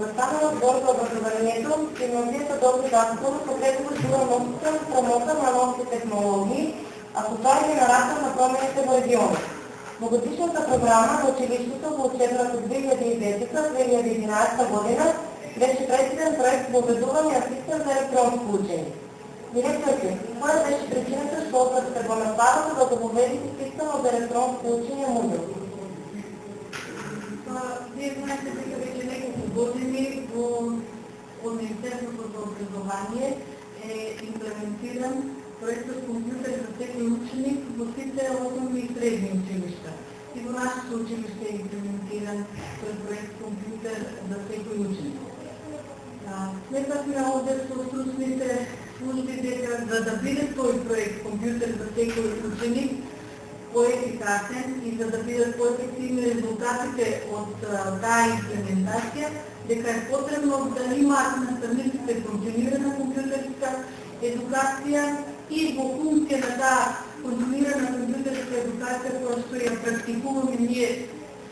заповедта на отбор за образованието финансира този разговор, където била носител промота на новите технологии, а това е генератор на промените в региона. Многогодишната програма на училището в учебната 2010-2011 година беше предвиден проект по образуване на систем за електронско учение. Директорите, коя беше причината, защото сте го направили да въведете система за електронско учение Moodle? Вие знаете, дека вече неколку години во Министерството за образование е имплементиран проектот компјутер за секој ученик во сите основни и средни училишта. И во нашето училиште е имплементиран тој проект компјутер за секој ученик. Сметавме овде со стручните служби дека за да биде тој проект компјутер за секој ученик по-ефикасен и за да бидат по-ефективни резултатите от таа имплементација, дека е потребно да имаат наставниците континуирана компјутерска едукација и во функција на таа континуирана компјутерска едукација која што ја практикуваме ние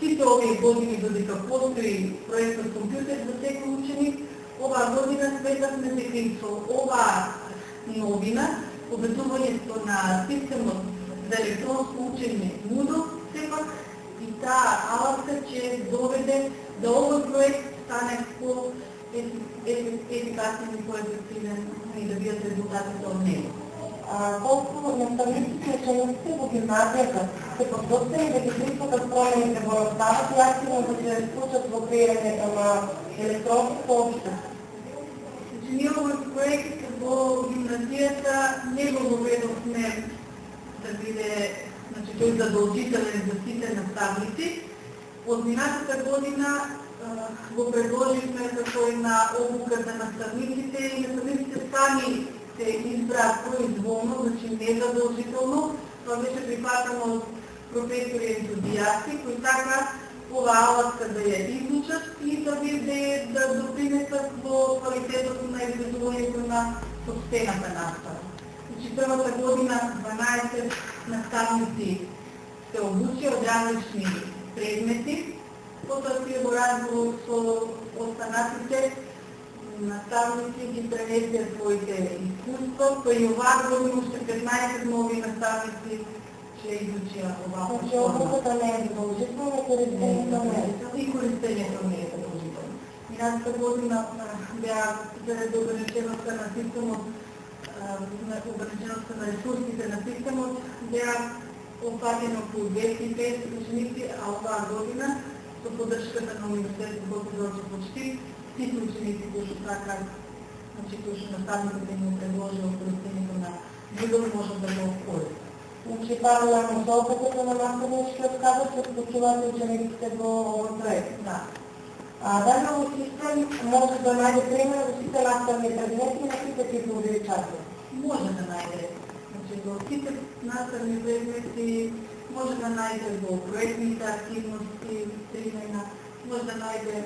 сите овие години додека постои проектот компјутер за секој ученик, оваа година сметавме дека и со оваа новина, обетувањето на системот за електронско учење Moodle, сепак и таа алатка ќе доведе да овој проект стане по-ефикасен и по-ефективен и да бидат резултатите од него. Колку наставниците и учениците во гимназијата се подготвени да ги присутат промените во наставата и активно да се вклучат во креирањето на електронското општество? Ние овој проект во гимназијата не го доведовме да биде, тој задолжителен за сите наставници. Од минатата година го предложивме како една обука за наставниците и наставниците сами се избраат произволно, значи не задолжително. Това беше прифатено од професори ентузијасти кои сакаат оваа алатка да ја изучат и да допринесат во квалитетот на изградувањето на собствената настава. Првата година 12 наставници се обучи од различни предмети, потоа тие во разговор со останатите наставници ги пренесеа своите искуства, па и оваа година уште 15 нови наставници ќе изучија оваа школа. Значи обуката не е задолжителна, користењето не е. И користењето не е задолжително. Минатата година беа заради ограниченоста на системот, ограниченоста на ресурсите на системот, беа опфатени околу 250 ученици, а оваа година со поддршката на Университетот Божи почти сите ученици кои што сакаат, кои што наставникот им предложил користењето на Moodle можат да го користат. Значи паралелно со опитите на наставничкиот кадар се вклучуваат учениците во овој проект. Да. Дали овој систем може да најде пример во сите наставни предмети и на сите типови учатели? Може да најде. Значи во сите наставни предмети може да најде во проектните активности, примена, може да најде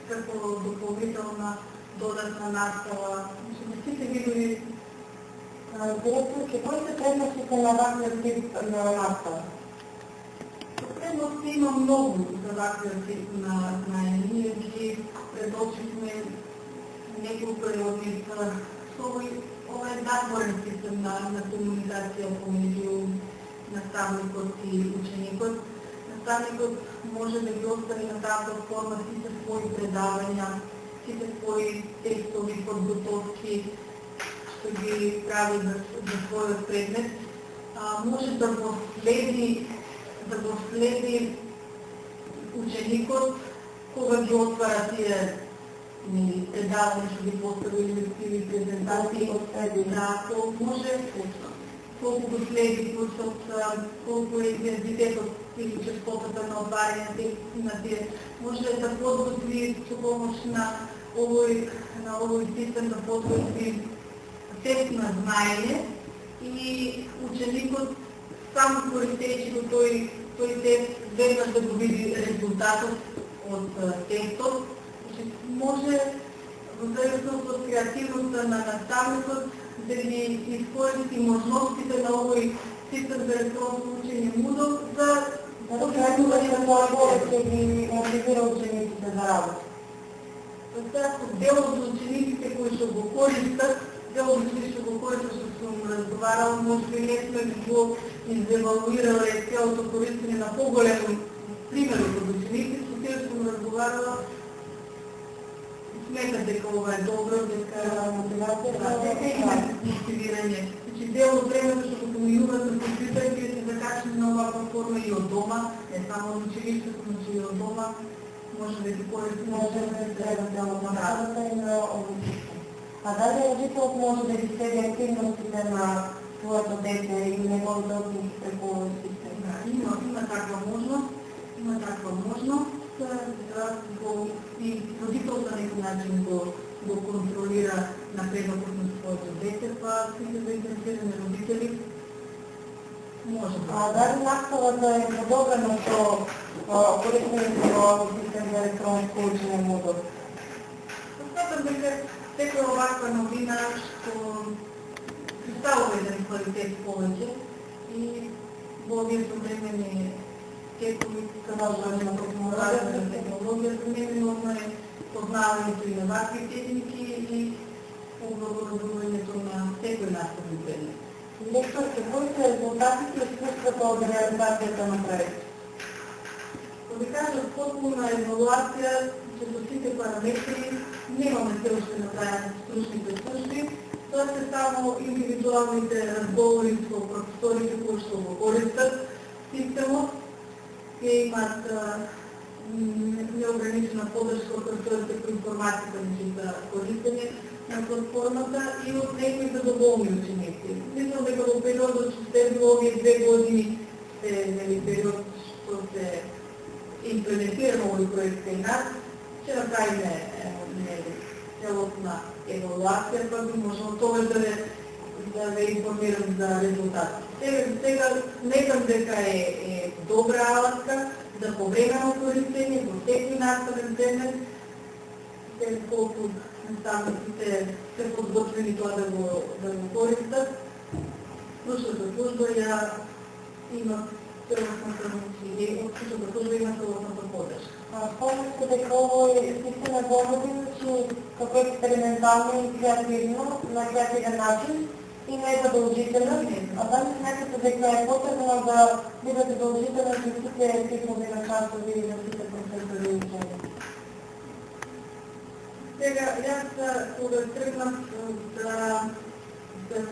како дополнителна додатна настава, значи на сите видови. Директорке, кои се предностите на ваквиот тип на настава? Предности има многу за ваквиот тип на ние ги предочивме неколку елемента. Ова е затворен систем на комуникација помеѓу наставникот и ученикот. Наставникот може да ги остави на таа платформа сите своји предавања, сите своји текстови подготовки, што ги прави за својот предмет. Може да го следи ученикот кога ги отвара тие предавања што ги поставили или презентации, може колку го следи курсот, колку е интензитетот или честотата на отварање на тие, може да подготви со помош на овој систем да подготви тест на знаење и ученикот само користејќи го тој тест веднаш да го види резултатот од тестот. Може во зависност од креативноста на наставникот да ги искористи можностите на овој систем за електронско учење Moodle за да ги мотивира учениците за работа. Дел от учениците, които ще го користат, дел от учениците ще го користат, ще съм разговарял, може би не сме го изевалуирали цялото користане на по-големо примери от ученици, с тях съм разговаряла. Смятам дека ова е добро, дека има мотивирање. Значи дел от времето што го поминуват на компјутер, ќе се закачат на оваква форма и од дома, не само од училиштето, но и од дома. Може да ги користим, може да трябва да работата и на обучението. А дали родителът може да ги следи активностите на своето дете или неговите ученици преко система? Има таква можност. Има таква можност. И родител за некој начин го контролира напредокот на своето дете, па сите заинтересирани родители може да. А дали наставата е подобрена со користењето на овој систем за електронско учење Moodle? Смятам дека секоја оваква новина што представува еден квалитет повеќе и во овие современи текови казалување на технологија, неминуно е познавањето и на вакви техники и облагородувањето на секој наставен предмет. Лектор, кои се резултатите и искуството од реализацијата на проект? Ако ви кажа потпуна евалуација, че со сите параметри немаме се уште направени стручните служби, тоа се само индивидуалните разговори со професорите кои што го користат системот, ќе имат неограничена подршка од професорите по информатика за користење на платформата и од некои задоволни ученици. Мислам дека во периодот што следува овие 2 години е период што се имплементира овој проект кај нас, ќе направиме целосна евалуација, па би можело тоа да ве информирам за резултатите. Сега сметам дека е добра алатка за повремено користење во секој наставен предмет, колку наставниците се подготвени тоа да го користат. Слушната служба ја има целосната подршка. Спомнете дека овој систем е помоден, како експериментално и креативно, на креативен начин и не е задължителен, а дали смятате дека е потребно да биде задължителен за сите типови на класови и за сите професори и учени? Сега, јас кога тргнав да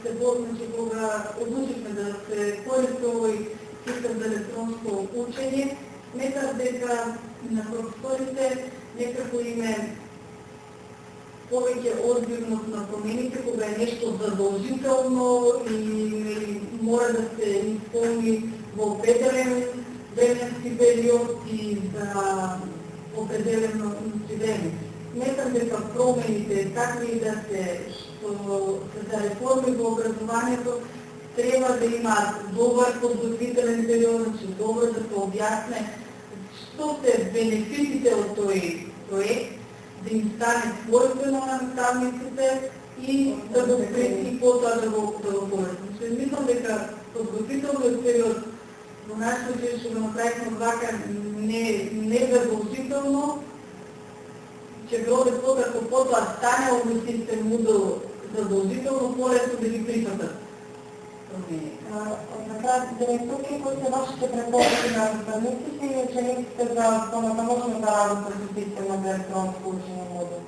се значи кога одлучивме да се користи овој систем за електронско учење, сметав дека на професорите некако им е повеќе одбивност на промените, кога е нешто задолжително и мора да се исполни во определен временски период и за определено време. Сметам дека промените, какви и да се, што за реформи во образованието, треба да имаат добар подготвителен период, значи добро да се објасне што се бенефитите од тој проект, да им стане својствено на наставниците и да го прети потоа да го користат. Мислам дека подготвителниот период во нашето училиште што го направихме вака не задолжително, че било би ако потоа стане овој систем Moodle задолжително, полесно да ги прифатат. Така, директорки, кои се вашите препоръки на наставниците и учениците за по-нататъчната работа с система за електронско учење Moodle?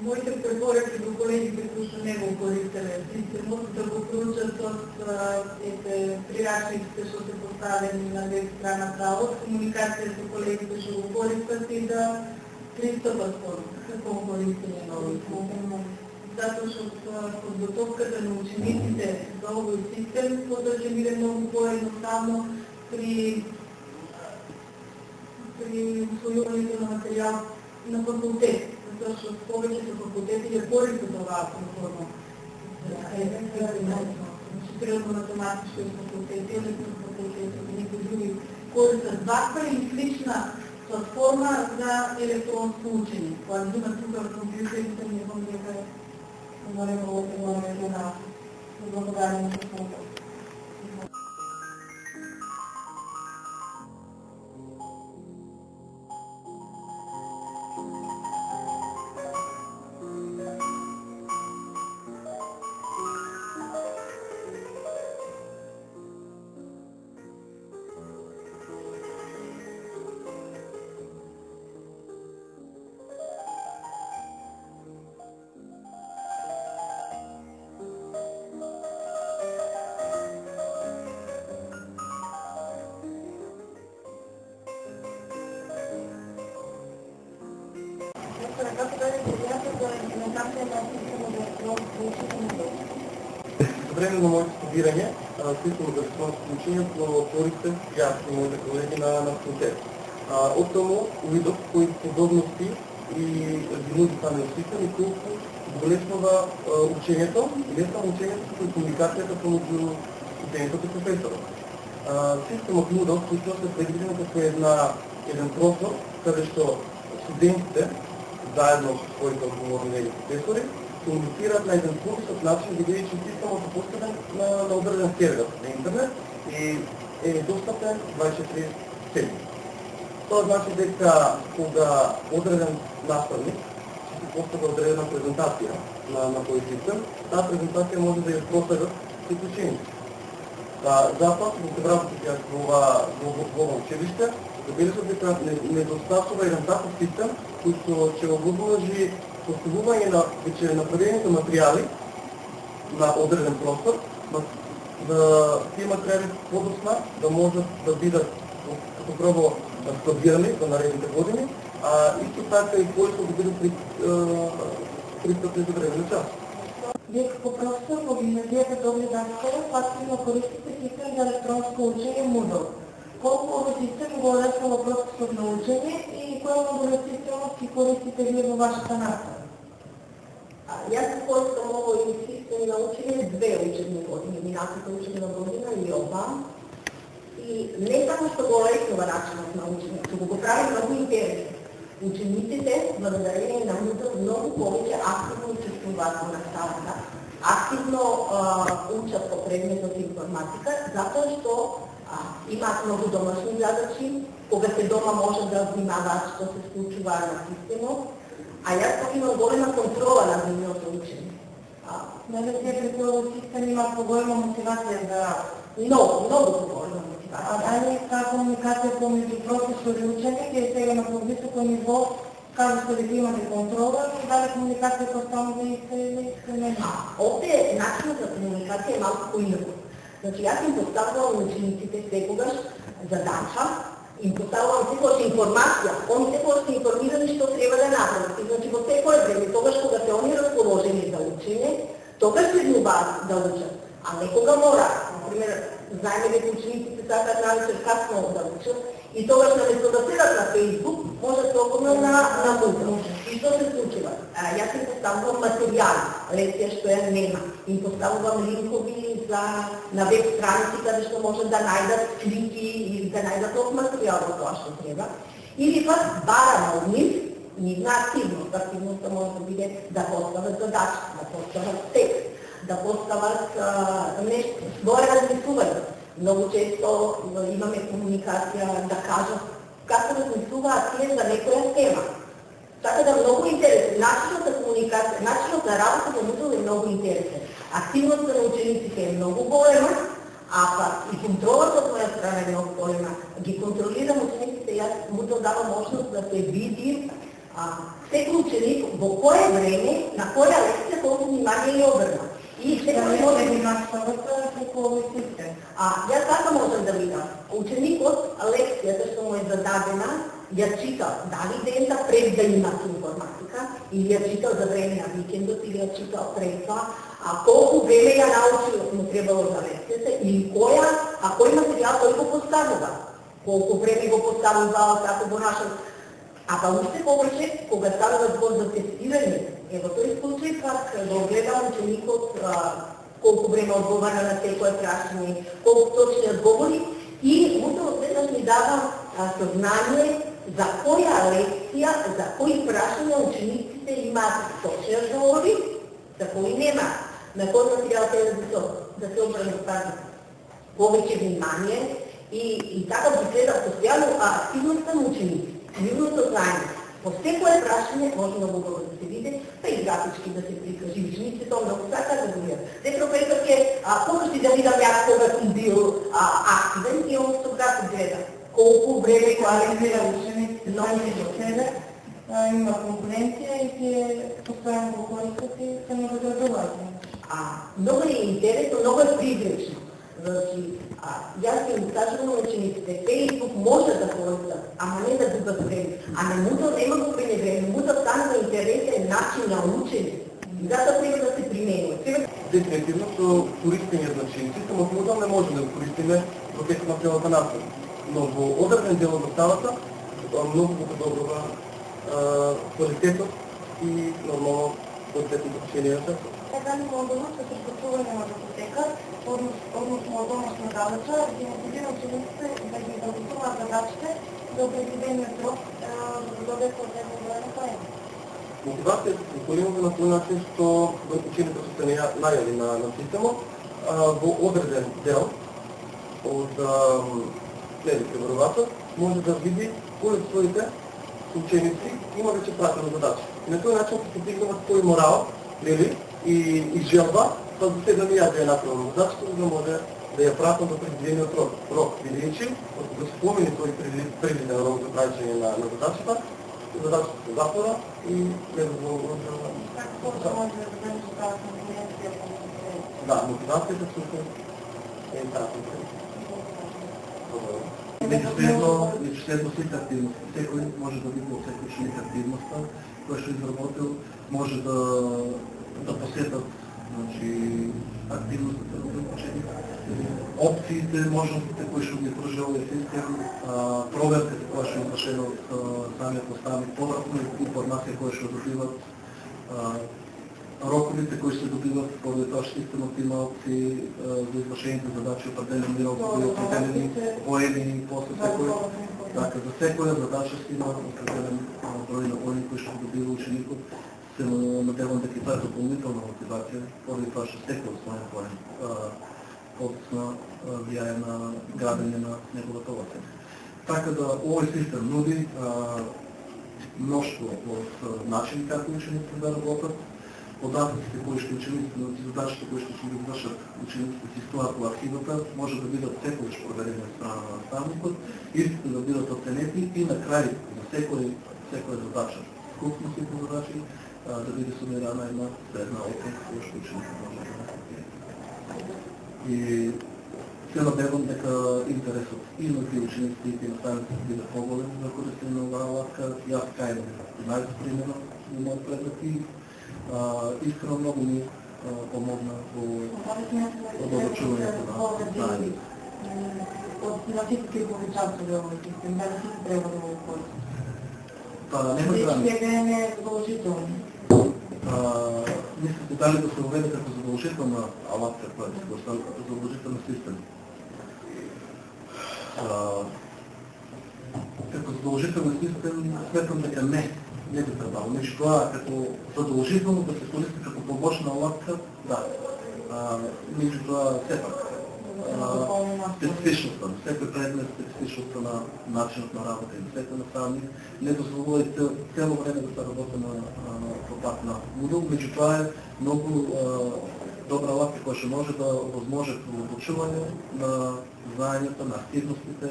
Моите препоръки до колегите, кои што не го користеле системот, да го проучат од прирачниците што се поставени на веб страната, од комуникација со колегите што го користат и да пристапат кон користење на овој систем. Затоа што подготовката на учениците за овој систем потоа биде многу поедноставно при усвојувањето на материјал на факултет. Затоа што повеќето факултети ја користат оваа платформа. Природно-математички факултети, електрон факултети и некои други користат ваква и слична платформа за електронско учење. Кога имат тука компјутерите, не знам дека благодарим за слушането. информация на система за електронско учение? По време на моето студиране, система за електронско учение отворихте и моите колеги на факултет. Оттamo увидох кои подобности и различни системи, и колко улеснява учението, и не само учението, но и комуникацията помежду студентът и професора. Системата Moodle включва се предвидена като един простор, където студентите, заедно с своите отговорни професори, комуникират на един по-висок начин, видя, че системата е поставен на отделен сервер на интернет и е достъпен 24/7. Това значи дека кога одреден наставник ще се поставя одредена презентация на този систем, тази презентация може да я проследят с ученици. Затова во работите во училище забележат дека недостатъчно един такъв систем, който ще обложи поставуване на вече направените материали на одреден простор, да тези материали по-досна да можат да бидат като прво складирани за наредните години, исто така и кои да бидат пристъпни за време час. Вие като професор в гимназията Добри Даскалов активно користите систем за електронско учение Moodle. Колко от систем го лесна въпросът на учение и коя модулна системности користите вие във вашата настава? Аз използвам овој систем на учење 2 учебни години, минатата учебна година и ова. И не само што го леснува начинот на учење, што го прави многу интересно. Учениците, благодарение на Moodle, многу повеќе активно учествуваат во наставата, активно учат по предметот информатика, затоа што имаат многу домашни задачи, кога се дома може да внимаваат што се случува на системот, а јас пак имам голема контрола на нивното учење. Дали вие при този систем има по-голема мотивация за работа? Много по-голема мотивация. Дали тази комуникация помежду професор и ученик е сега на по-високо ниво, казвате дека имате контрола, и дали комуникацията остана да изкренена? Овде начинот на комуникација е малку поинаку. Значи, јас им поставувам на учениците секогаш задача, им поставувам секогаш информација, они секогаш се информирани што треба да направат. Значи, во секое време, тогаш кога се они расположени за учење, тогаш следнуваат да учат, а не кога мора. Например, знаеме дека учениците сакаат навечер касно да учат, и тогаш наместо да седат на Facebook, може толкова на Moodle. И што се случува? Јас им поставувам материјали, лекција што ја нема. Им поставувам линкови на веб страници каде што можат да најдат слики или да најдат од материјалот тоа што треба. Или пак барам од нивна активност. Активноста може да биде да постават задачи, да постават текст, да постават нешто, своје размислување. Многу често имаме комуникација да кажат како размислуваат тие за некоја тема. Така да многу интересен. Начинот на комуникација, начинот на работа во Moodle е многу интересен. Активноста на учениците е многу голема, а пак и контролата од моја страна е многу голема. Ги контролирам учениците, јас Moodle дава можност да се види секој ученик во кое време, на која лекција колку внимание ја обрна. И сега не може да има наставата преку овој систем. Јас така можам да видам. Ученикот лекцијата што му е зададена, ја читал дали дента пред да има информатика, или ја читал за време на викендот, или ја читал пред тоа, колку време ја научил му требало за лекцијата, или кој материјал тој го поставува, колку време го поставува, како го нашол. Па уште повеќе, кога станува збор за тестирање, во тој случај пак го гледам ученикот колку време одговара на секое прашање, колку точно одговори и Moodle веднаш ми дава сознание за која лекција, за кои прашања учениците имаат точни одговори, за кои нема, на кој материјал треба да се обрне повеќе внимание и така ги гледам постојано активноста на учениците. Нивното знаење. По секое прашање може на Moodle да се види, па и графички да се прикажи. Учениците тоа многу сакаат да го видат. Те професор ќе покажи да видам јас кога сум бил активен и он со график гледа. Колку време анализира учениците, многу се има конкуренција и ќе постојано го користат и се не го задоволат. Многу е интересно, многу е призрачно. Значи, јас ќе им кажам на учениците, Facebook може да користат, ама не да дубат време. А на Moodle нема го пренебреме. Moodle станува интересен начин на учење. Децата трябва да се применят. Дефинитивно со користење, значи, системот модел не може да го користиме во текот на целата настава. Но во одреден дел од наставата многу го подобрува квалитетот и нормално квалитетното течение на средството. Така ли модулот со присутствување на датотека, односно домашна задача, ги мотивира учениците да ги изработуваат задачите за определениот срок, за да добијат квалитетно време на крај. Мотивација се структурира на тој начин што учениците се најави на системот во одреден дел од следните веројатно може да види кои од своите ученици има веќе пратено задачи. И на тој начин се постигнува тој морал, и желба, да се да ми ја да ја направам задачата, за да може да ја пратам до предвидениот рок. Видејќи, да се помени тој предвиден рок за праќање на задачата, задачата се затвора и не задоволува. Како може да бъде создадена конкуренција? Да, мотивацијата всушност е интересна. Меѓуследно сите активности. Секој може да види од секој ученик активноста, кој што изработил, може да посетат активностите на тој ученик, опциите, можностите кои што ги пружува овој систем, проверката која што е извршена од самиот наставник, повратна информација која што добиват, роковите кои се добиват, поради тоа што системот има опции за извршените задачи, определени рок, кои определени воени, после секој. Така, за секоја задача се има определен број на воени кои што добива ученикот, се надевам дека тоа е дополнителна мотивација, поради тоа што секој освоен воен подоцна влијае на градење на неговата оценка. Така да овој систем нуди мноштво од начини како учениците да работат, податоците кои што учениците, задачите кои што ќе ги извршат учениците си стојат во архивата, може да бидат секојаш проверени од страна на наставникот, истите да бидат оценети и на крај за секоја задача, скупно сите задачи, да биде сумирана една средна оценка која што ученикот може да направи. И се надевам дека интересот и на тие учениците и тие наставници биде поголем за користење на оваа алатка. Јас кајдам најзапримено во мојот предмет и искрено многу ми помогна во обучувањето на знаење. На всички повечавци во овој систем, дали всички треба да го користат? Нема граници. Сега не е задолжително. Мислите дали да се уведе како задолжителна алатка, како задолжителна систем? Како задолжителна систем сметам дека не би требало. Меѓу тоа како задолжително да се користи како побочна алатка, да. Меѓу тоа сепак специфичноста, секој предмет, специфичноста на начинот на работа и секој наставник не дозволува цело време да се работи на пат на Moodle, меѓу тоа е многу добра алатка која што може да возможи обучување на знаењето, на активностите,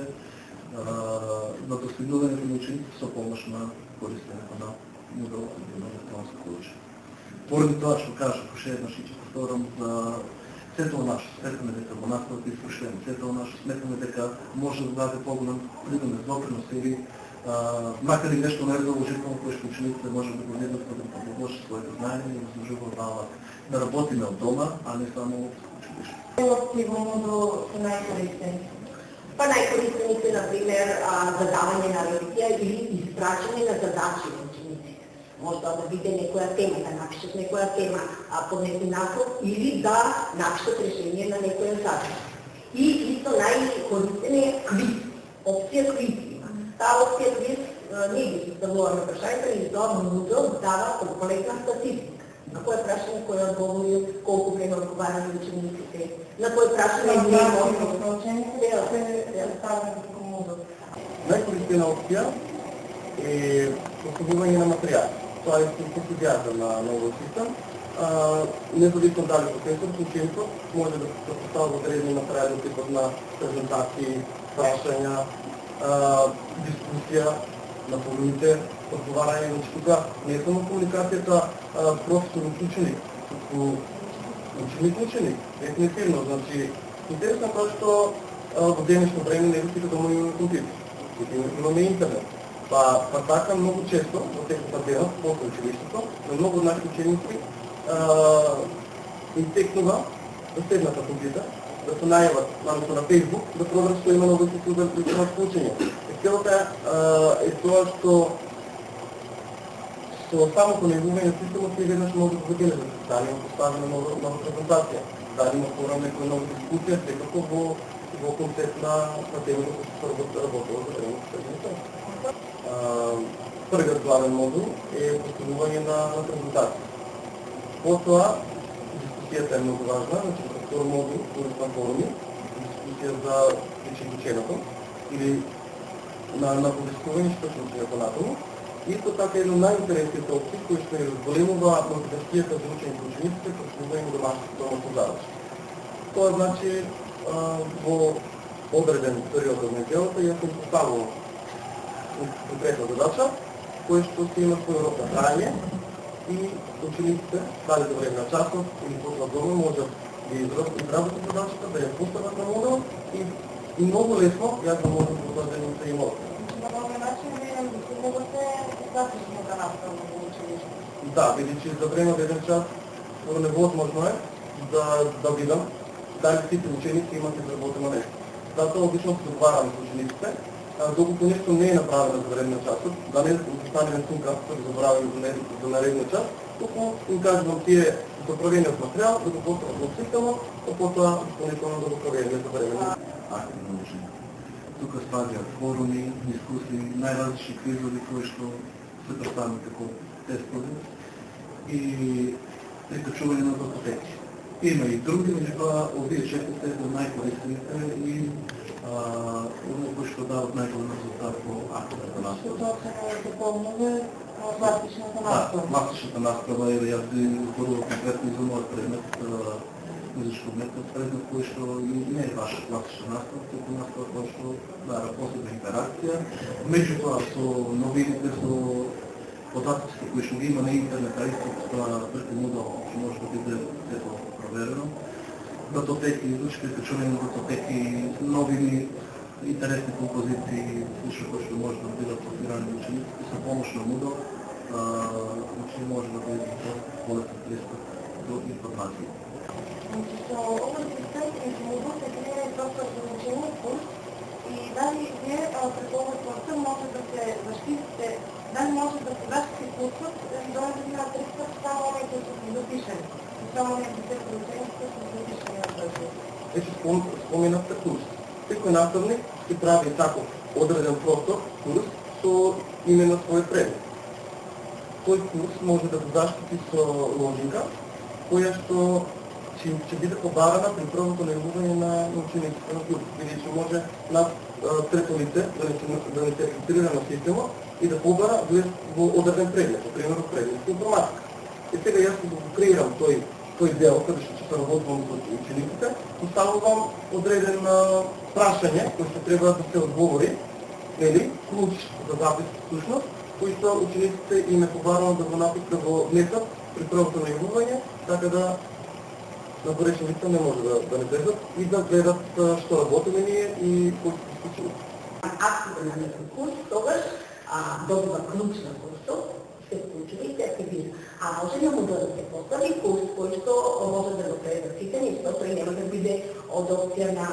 на достигнувањето на учениците со помош на користењето на Moodle или на електронско учење. Поради тоа што кажав, уште еднаш и ќе повторам, сето наше сметаме дека во наставата е свршено, сето наше сметаме дека може да даде поголем допринос или макар и нешто незаложително кое што учениците може да го видат да подобруваше своето знаење и да заслужува да работиме од дома, а не само од училиште. До најкористени? Па најкористените, например, задавање на лекција или испрачање на задачи на учениците. Може да биде некоја тема, да напишат некоја тема под некој наслов или да напишат решение на некоја задача. И исто најкористен е квиз, опција квиз има. Таа опција квиз не ги составуваме прашањата, и тоа Moodle дава комплетна статистика. На кое прашање кој одговори, колку време одговарани учениците, на кое прашање не може на учениците се ставаме како Moodle. Најкористена опција е составување на материјали. Тоа е субсидијата на овој систем. Независно дали професорот, ученикот може да се составува одредени материјали типот на презентации, прашања, дискусија на полуните, одговарање на тука не е само комуникацијата професор-ученик, туку ученик-ученик, дефинитивно. Значи, интересно тоа што во денешно време не сите дома имаме компјутер, имаме интернет. Па така многу често во текот на денот, после училиштето, на многу од нашите ученици интекнува следната позиция, да се најават на Facebook, да проверат што има нови случаи. Целата е тоа што со самото најавување на системот и веднаш може да забележат дали има поставена нова презентација, дали има форум некоја нова дискусија, секако во концепт на темата кој се работува за време на презентација. Првиот главен модул е поставување на презентација. Потоа, дискусијата е многу важна, значи втор модул, користен форуми, дискусија за ученото или на повестување што се учење понатаму. Исто така едно најинтересните опции кои што големува мотивацијата за учените учениците представување на домашните задачи. Тоа значи во одреден период од неделата јас сум поставил конкретна задача која што се има свој рок на траење и учениците, дали за време на часот или после дома, можат да изработат задачата, да ја постават на модел и многу лесно јас да можам да дадем им одговор. На този начин вие достигнавате достатъчната наставна за училище. Да, бидејќи за време од еден час невозможно е да видам дали сите ученици имат изработено нещо. Затоа обично се договарам с учениците, докато нещо не е направено за време на часот, да не остане сумка, да забравим за наредния час, туку им кажувам тие заправениот материјал, да го постават во система, а потоа допълнително да го провериме за време на активно учење. Тук спаѓаат форуми, дискусии, најразлични квизови кои што се представени како тестови и прикачување на датотеки. Има и други, меѓутоа овие четите за најкористените и оние кои што дават најголем резултат по активната настава. Тоа се допълнува пластичната настава. Да, пластичната настава е да јас би зборувал конкретно за мојот предмет, музичко уметност, предмет кој што не е ваша класична настава, туку настава кој што дава посебна интеракција. Меѓутоа со новините, со податоците кои што ги има на интернет, а исто преку модел што може да биде сето проверено. Датотеки, изучи прикачување на датотеки, новини, интересни композиции, слушно кои што може да бидат пласирани учениците со помош на модел, значи може да биде полесен пристап до информација. Со овој систем модул се креира простор за ученици и дали вие пред овој простор може да се заштитите, дали може да се заштити курсот и да има пристап само оние кои се запишани. Само оние учениците се запишани на този. Вече споменавте курс. Секој наставник ќе прави таков одреден простор, курс, со име на свој предмет. Тој курс може да го заштити со ложинка, која што ќе биде побарана при првото најавување на учениците на курс, бидејќи може над трето лице да не се регистрира на система и да побара во одреден предмет, например предмет информатика. И сега јас го креирам тој дел, каде што се работувам со учениците, поставувам одреден прашање кој што треба да се одговори, нели, клуч за запис всушност, кој што учениците им е побарано да го напишат во внесат при првото најавување, така да на горечни лица не може да не влезат и да гледат што работиме ние и кој се случило. Активен на некој курс, тогаш добива клуч на курсот, се вклучува и се активира. А може ли му да се постави курс, кој што може да го гледа сите ништо, тој нема да биде од опција на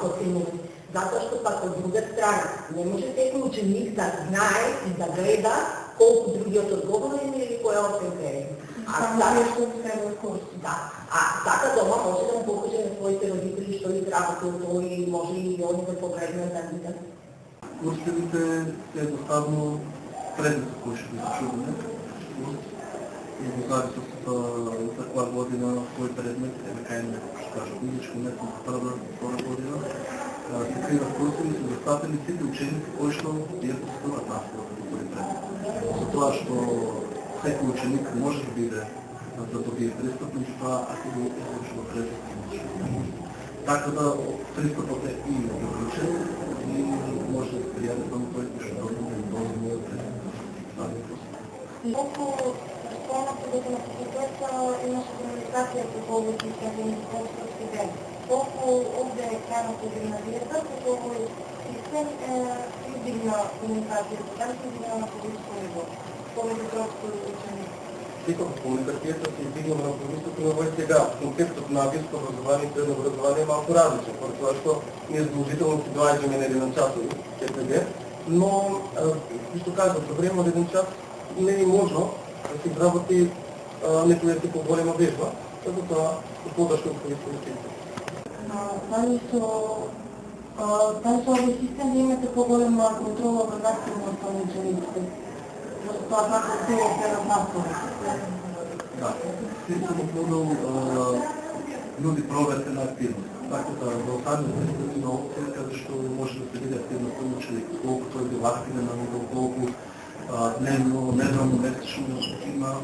оценување. Затоа што пак од друга страна не може секој ученик да знае и да гледа колку другиот одговорен или која оценка е. А така дома може да му покаже на своите родители што изработил тој и може и они да погледнат да видат. Курсовите е доставно предметот кој што ги зачуваме. И во зависност од каква година кој предмет е кај што кажа физичко уметност прва, втора година, се криват курсови и се застапени сите ученици кои што ја постигнат наставата во тој предмет. Затоа што секој ученик може да биде да добие пристап, меѓутоа ако го излучи во предмет. Така да пристапот е и ограничен и може да се пријави само тој кој што добие този мојот предмет. Колку спомнате дека на факултета имаше комуникација со повеќе студенти ден. Колку овде крајната гимназијата со овој систем издигна комуникацијата, дали се издигна на повеќе ниво, повеќе простори ученици? Типа комуникацията се издигна на първистото ниво и сега. Концептът на високо образование и средно образование е малко различен, поради това, защото ние задължително си доайджаме на един часови КПД, но, вижте казвам, за време от един час не е можно да си грабати некоя си по-голема вежба, като това е по-тъжко от политиката. Дали са обясните да имате по-голема контрол върху активността на учениците? Това как се размастваме? Да, системът модул нуди проверка на активност. Така да останете с една опция, където може да се види активността на ученик, колко той бил активен на модул, колко дневно, недавно, месечно има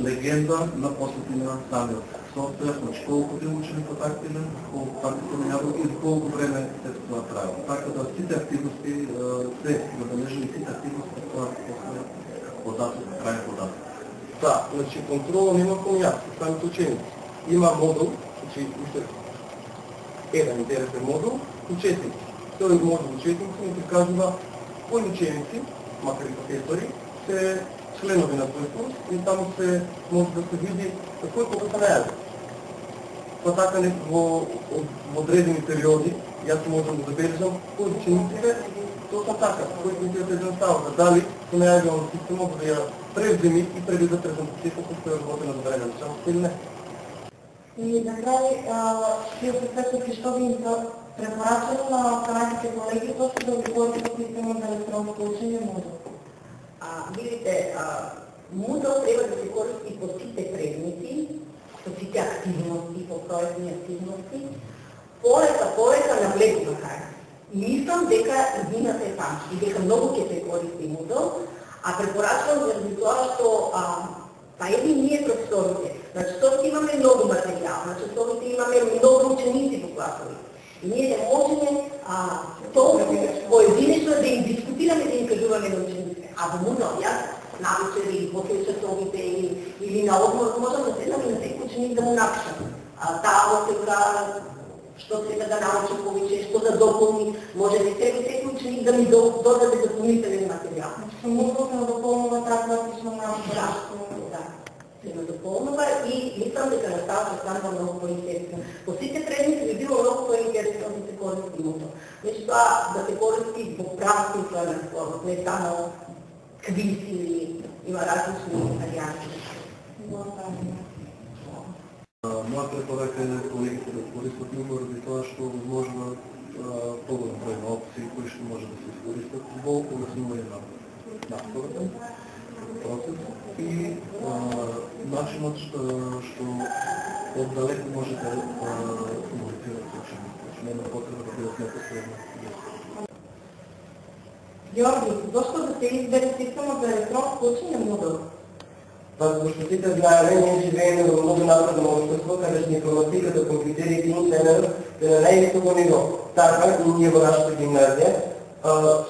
легенда на после на самия софтуер, значи колко е ученикът активен, колко партията на някой и колко време след това прави. Така да всички активности се забележени, всички активности това после водата, край водата. Да, значи контрола няма по-ясно, самите ученици. Има модул, значи един интересен модул, учетници. Този модул учетници ни приказва кои ученици, макар и професори, се членови на този курс и там може да се види какво колко са наяли. Това така в отредени периоди, и аз можем да забележам, кои учениците точно така, които се един става, дали са наяли на система, да я превземи и преведа презентацията, която е работена за време началото или не. И накрая, вие професор, що ви препоръчвам на канадските колеги, точно да говорите по система за електронното учение Moodle? Видите, Moodle трябва да се користи по всичките предмети, по всичките активности, по проектни активности, порека наблего макар. Мислам дека изминате там и дека много ќе се користи Moodle, а препоръчвам заради това, што или ние професорите, на часовите имаме много материал, на часовите имаме много ученици по класови. И ние не можем толкова поединечно да им дискутираме, да им кажуваме на учениците. А до Moodle, аз навечер или после часовите или на отмор, можем да седнем и на всеки ученик да му напишем. Таа оценка, що трябва да научи повече, що да допълни, може да всеки ученик да ми додаде допълнителен материал. Moodle се допълнува тази практична наука. Да, се допълнува и мислям дека настава се станва много по-интересно. По всичките предмети би било много по-интересно да се користи Moodle. Нещо това да се користи по прав смисъл на словото, не само квиз или има различни варианти. Моя препоръка е да колегите да користят Moodle, заради това, че е възможно по-голям брой на опции, които ще може да се изкористят, колко улеснува и на втората процес и начинът, що отдалеко можете да комуникирате с учениците, че няма потреба да бъдат непосредно. Георги, защо да се избере система за електронско учене Moodle? Възможностите знаем, ние живеем в много напредно общество, където информатиката, компютрите и интернет е на най-високо ниво. Така и ние в нашата гимназия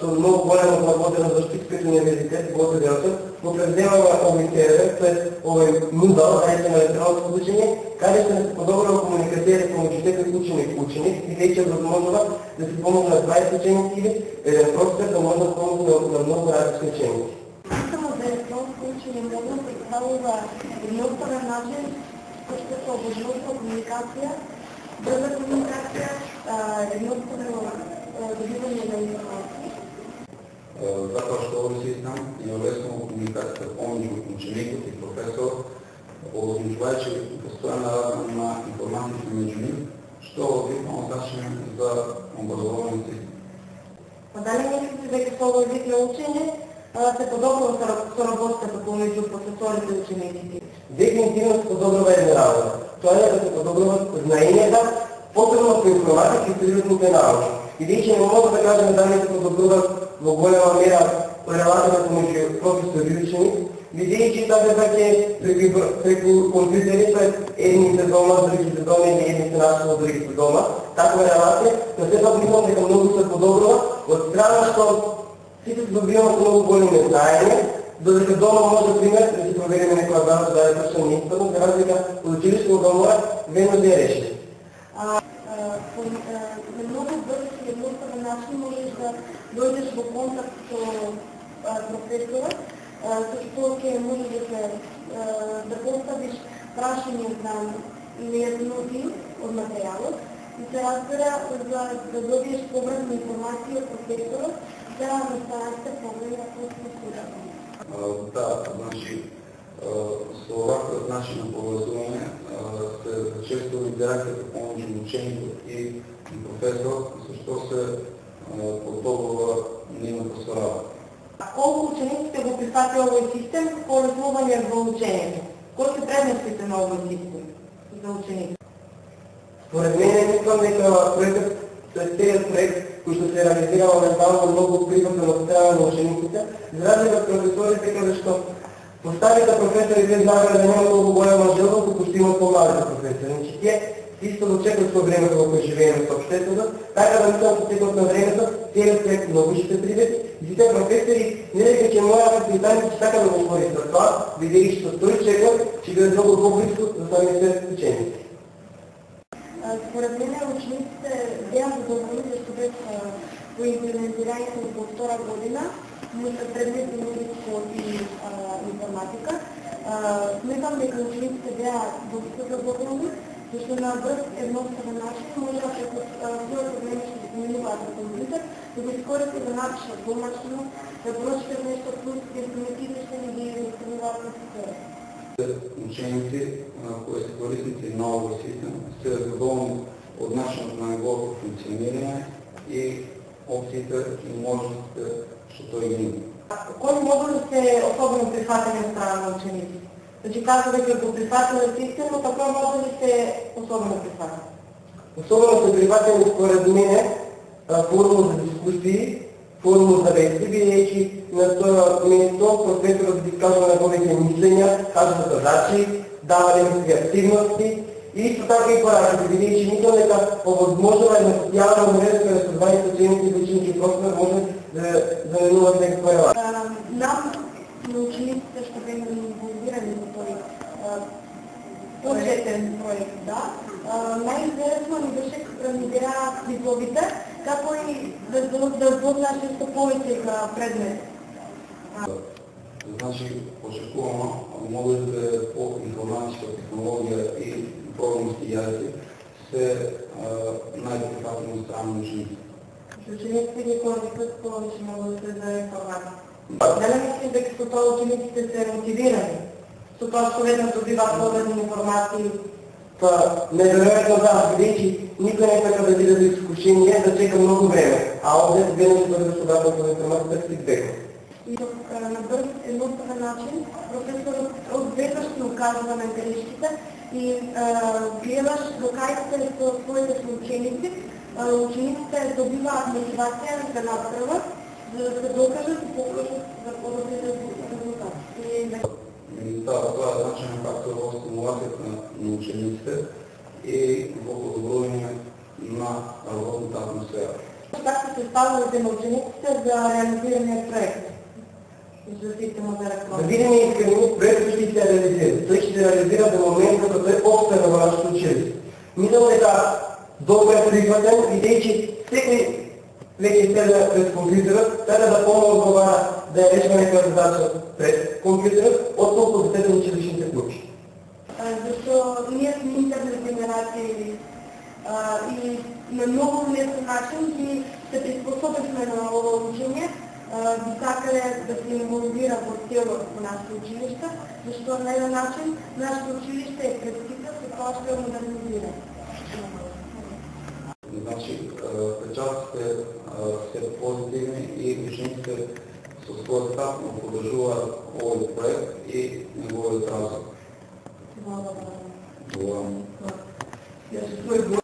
с много голяма работена защита като университет, който делата, но превземаме ОВТР, след Moodle, където на електронното учение, където се по-добре комуникацира към учител ученик и вече е възможно да се помогне на 20 ученици или един простор да може да помогне на много различни ученици. Система за електронско учене Moodle представлява единствен начин, който се обожава комуникация, бърза комуникация, единствено добиване на информация. Zato što ovaj sistem je ulesno komunikacija помежду ученикът и професор, означава, че постоянна размяна на информация между ним, što е по-нататъчно за образование систем. Дали мислите дека с овој вид на учење се подобрува соработката помеѓу професорите и учениците? Дефинитивно се подобрува една работа. Това е да се подобруват знанията, по-трудно по информатика и природните науки. И вече не мога да кажем дали се подобруват в голяма мера релацията между професор и ученик, видейки тази вече преко компютъри пред едните дома, другите дома или едните наши от другите дома. Такава релация, но все пак мислям дека много се подобрува от страна, що всички добиваме много големи знания, додека дома може, например, да си проверим някоя дата, да е точно неизпълно, за разлика от училището дома, ведно да я реши. На много бърз и едностранен начин можеш да дойдеш в контакт с професора също може да поставиш прашање за нејасноти од материјалот и се разбира да добиеш повратна информација од професорот за настанатите проблеми на студентот. Да, значи, со оваков начин на поврзување се зачестува интеракцијата помеѓу ученикот и професор, со што се подобрува нивната соработа. А колку учениците го прифатија овој систем по развивање во учењето? Кои се предностите на овој систем за учениците? Според мене мислам дека проектот, целиот проект кој што се реализира моментално многу прифатен од страна на учениците, за разлика од професорите, каде што старите професори вие знаете да нема многу голема желба како што имат помладите професори. Значи тие исто да чекат со времето во кој живееме со општеството, така да мислам со текот на времето, целиот проект многу ще се приведи и сите професори не дека ќе мојат притајни че така да го користат тоа, бидејќи што тој чекот ќе биде многу поблиску за самите ученици. Според мене учениците беа задоволни зашто беше во имплементирањето во втора година, но се предмети медицинско и информатика. Сметам дека учениците беа доста задоволни, зашто на брз едноставен начин можеа преку своето време што се поминуваат на компјутер, да го искористат да напишат домашно, да прочитат нешто плюс, информативни што не ги настануваат на система. Ученици кои се корисници на овој систем се задоволни од начинот на неговото функционирање и опциите и можностите што тој ги има. Кои модули се особено прифатени од страна на ученици? Значи каза дека го прифатиле систем, но какви модули се особено прифатени? Особено се прифатени според мене форум за дискусии, форум за лекции, бидејќи на тоа место професорот ги кажува неговите мислења, кажува задачи, дава некакви активности и исто така и порачите, бидејќи мислам дека овозможува една социјална мрежа каде со 20 ученици и ученички професор може да заменуваат некаква релација. Нам на учениците што беме инволвирани во тој почетен проект, да, најинтересно ни беше како ни беа квизовите, како и да знаеш нешто повеќе за предмет. Значи, очекувано модулите по информатичка технологија и програмски јазици се најприфатени од страна на учениците. Учениците ги користат повеќе модулите за информатика. Дали мислиш дека со тоа учениците се мотивирани? Со тоа што веднаш добиваат повредни информации? Неверојатно да, бидејќи никој не сака да биде за искушение да чека многу време, а овде веднаш да се дадат информација си бега. И на брз едноставен начин професорот одведнаш се указува на грешките и гледаш докаите со своите ученици, учениците добиваат мотивација да направат, за да се докажат и покажат за подобри резултати. Да, тоа е значаен фактор во стимулацијата на учениците и во подобрување на работната атмосфера. Како се ставувате на учениците за реализираниот проект? За система за реклама? Да видиме искрено, проектот ще се реализира. Тој ќе се реализира до моментот кога тој обстане во нашето училище. Мислам дека добро е прифатен, бидејќи секој веќе седа пред компјутерот, така да одговара да ја решава некоја задача пред компјутерот, отколку да седа училишните клучи. Зашто ние сме интернет генерација и на многу лесен начин ги се приспособивме на ова учење, ги сакале да се инволвира во целот во нашето училиште, зашто на еден начин нашето училиште е предскита со тоа што е модернизирано. Значи, печатите се позитивни и учениците со својот став поддржуваат овој проект и неговиот развој. Благодарам. Благодарам. Јас